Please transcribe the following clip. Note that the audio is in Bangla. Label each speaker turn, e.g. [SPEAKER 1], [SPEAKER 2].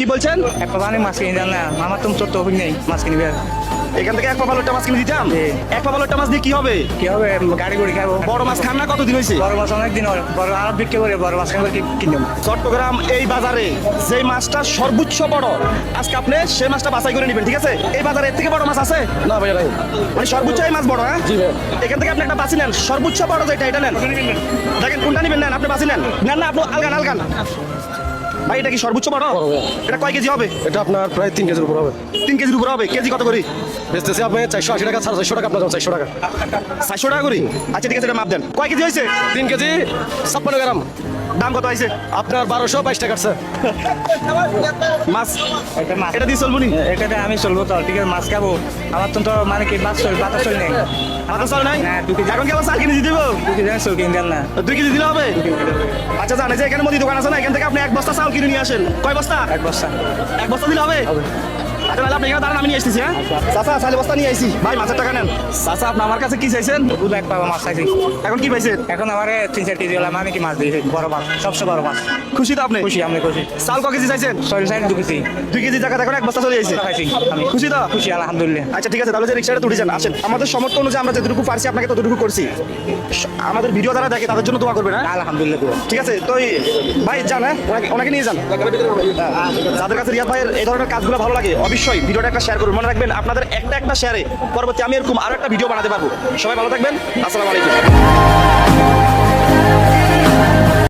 [SPEAKER 1] কি বলছেন?
[SPEAKER 2] এক পা পানি মাছ কিনে দেন না, আমার তো তোর তৌফিক নেই মাছ কিনবে।
[SPEAKER 1] এখান থেকে এক পা ভালোটা মাছ কিনে দিতাম। এক পা ভালোটা মাছ দিয়ে কি হবে?
[SPEAKER 2] কি হবে, গাড়ি গড়ি খাবো।
[SPEAKER 1] বড় মাছ খান না, কতদিন হয়েছে?
[SPEAKER 2] বড় মাছ অনেকদিন হয়, বড় আরব বিক্রি করে বড় মাছ খাবার কিনবো।
[SPEAKER 1] চট্টগ্রাম এই বাজারে যে মাছটা সর্বোচ্চ বড়, আজকে আপনি সেই মাছটা বাছাই করে নেবেন, ঠিক আছে? এই বাজারে এর থেকে বড় মাছ আছে
[SPEAKER 3] না ভাই নাই।
[SPEAKER 1] মানে সর্বোচ্চ এই মাছ বড়, হ্যাঁ?
[SPEAKER 3] জি ভাই।
[SPEAKER 1] এখান থেকে আপনি একটা বাছি নেন, সর্বোচ্চ বড় যেটা এটা নেন। দেখেন কোনটা নেবেন, নেন আপনি বাছি নেন। নেন না, আপনি আলগান আলগান। ভাই এটা কি সর্বোচ্চ বড়?
[SPEAKER 3] বড় ভাই।
[SPEAKER 1] এটা কয় কেজি হবে?
[SPEAKER 3] এটা আপনার প্রায় 3 কেজির উপর হবে।
[SPEAKER 1] 3 কেজির উপর হবে। কেজি কত করে?
[SPEAKER 3] বেচতেছি আপনি 480 টাকা, 450 টাকা, আপনার 400 টাকা।
[SPEAKER 1] 400 টাকা করে? আচ্ছা ঠিক আছে, এটা মাপ দেন। কয় কেজি হয়েছে?
[SPEAKER 3] 3 কেজি 56 গ্রাম।
[SPEAKER 1] দাম কত হয়েছে?
[SPEAKER 3] আপনার 1222 টাকা আছে।
[SPEAKER 1] মাছ
[SPEAKER 2] এটা মাছ,
[SPEAKER 1] এটা দিয়ে চলবো নি?
[SPEAKER 2] এটাতে আমি চলবো তো, ঠিক আছে মাছ খাবো। আমার তো মানে কি বাতাস চল নেই।
[SPEAKER 1] মাথা চল নাই?
[SPEAKER 2] না, 2 কেজি।
[SPEAKER 1] এখন কি আবার চাল কিনে দিয়ে দেবো?
[SPEAKER 2] 2 কেজি চল কিনে দেন না।
[SPEAKER 1] 2 কেজি দিলে হবে? আচ্ছা জানে যে এখানে মুদি দোকান আছে না, এখান থেকে আপনি এক বস্তা চাল কিনে নিয়ে আসেন। কয় বস্তা?
[SPEAKER 2] এক বস্তা।
[SPEAKER 1] এক বস্তা দিলে হবে? আচ্ছা তাহলে আপনি এখানে দাঁড়ান, আমি নিয়ে আসতেছি। হ্যাঁ চাচা, চালের বস্তা নিয়ে আইছি। ভাই মাছের টাকা নেন। চাচা আপনি আমার কাছে কি চাইছেন?
[SPEAKER 2] 2 লাখ পাবো মাছ খাইছি।
[SPEAKER 1] এখন কি পাইছেন?
[SPEAKER 2] এখন আমার 3-4 কেজি হলাম, আমি কি মাছ দিয়েছি, বড় মাছ, সবচেয়ে বড় মাছ।
[SPEAKER 1] খুশি তো আপনি?
[SPEAKER 2] খুশি, আমি খুশি।
[SPEAKER 1] চাল ক কেজি চাইছেন?
[SPEAKER 2] সরি সাইড 2 কেজি
[SPEAKER 1] 2 কেজি টাকা এখন এক বস্তা চলে যাইছে।
[SPEAKER 2] খাইছি আমি।
[SPEAKER 1] খুশি তো?
[SPEAKER 2] খুশি আলহামদুলিল্লাহ।
[SPEAKER 1] আচ্ছা ঠিক আছে, তাহলে যে রিক্সাটা তুলে যান, আসেন। আমাদের সমর্থ অনুযায়ী আমরা যতটুকু পারছি আপনাকে ততটুকু করছি। আমাদের ভিডিও যারা দেখে তাদের জন্য দোয়া করবেন, হ্যাঁ?
[SPEAKER 2] আলহামদুলিল্লাহ।
[SPEAKER 1] ঠিক আছে, তো ভাই যান, হ্যাঁ ওনাকে নিয়ে যান। যাদের কাছে রিয়াদ ভাইয়ের এই ধরনের কাজগুলো ভালো লাগে অবশ্যই ভিডিওটা একটা শেয়ার করুন। মনে রাখবেন আপনাদের একটা শেয়ারে পরবর্তী আমি এরকম আরো একটা ভিডিও বানাতে পারবো। সবাই ভালো থাকবেন, আসসালামু আলাইকুম।